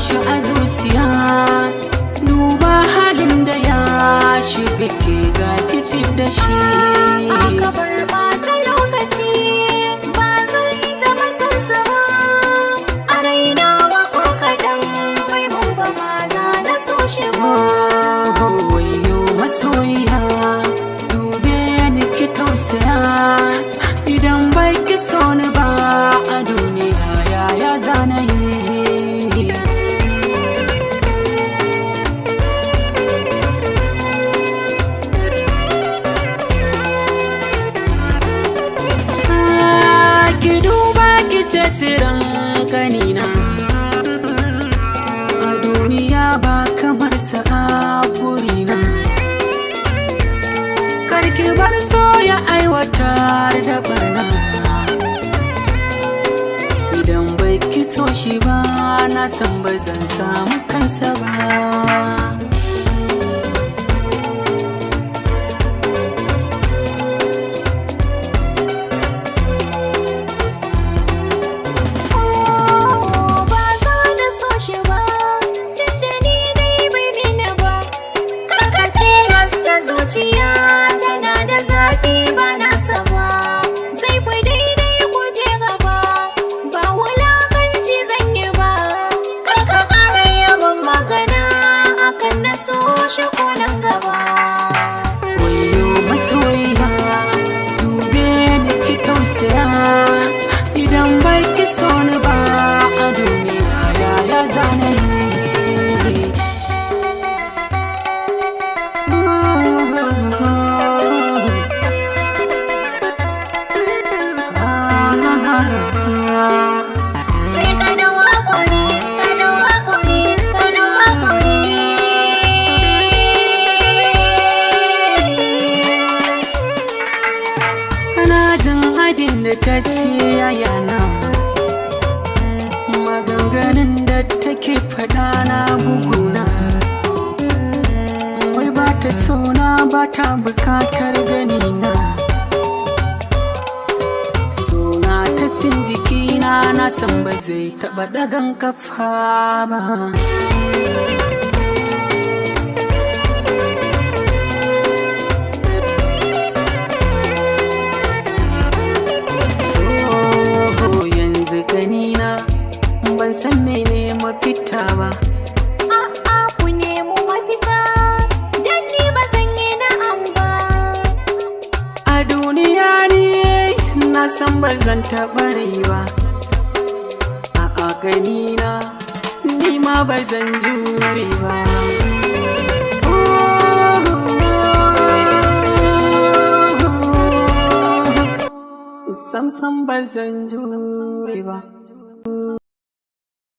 shi a zuciya, duba halin da ya shiga ke za ki fit da shi. Aka bar ɓata lokaci ba zan taɓa san sa ba, a raina wa ko kaɗan bai mun ba ma za na so shi ba. Wayo masoyiya, dube ni ki tausaya, idan bai ki so ni ba a duniya yaya zana yi. Ki duba ki tetiran kanina, a duniya ba kamar sa a gurina. Karki bar so ya aiwatar da barna, idan bai ki so shi ba na san ba zan samu kansa ba. Zuciya tana da zafi ba nasa ba, zai fi daidai ku je gaba, ba wulakanci zan yi ba, karka ƙara yawan magana akan na so shi ko nan gaba. Wayo masoyiya, dube ni ki tausaya, idan bai ki so ni ba a duniya yaya zana yi. Sai ka da waƙuri, ka da waƙuri, ka da waƙuri. Kana jin abin da ta ce yana, maganganun da take faɗa na buguna. Wai ba ta sona ba ta bukatar ganina, sona ta cin jikina na san ba zai taɓa ɗagan kafa ba. Yanzu ganina ban san mene mafita ba. A'a ku nemo mafita, dan ni ba zan yi na'am ba. A duniya ni na san ba zan taɓa rai ba, a ganina ni ma ba zan jure ba. Sam ba zan jure ba.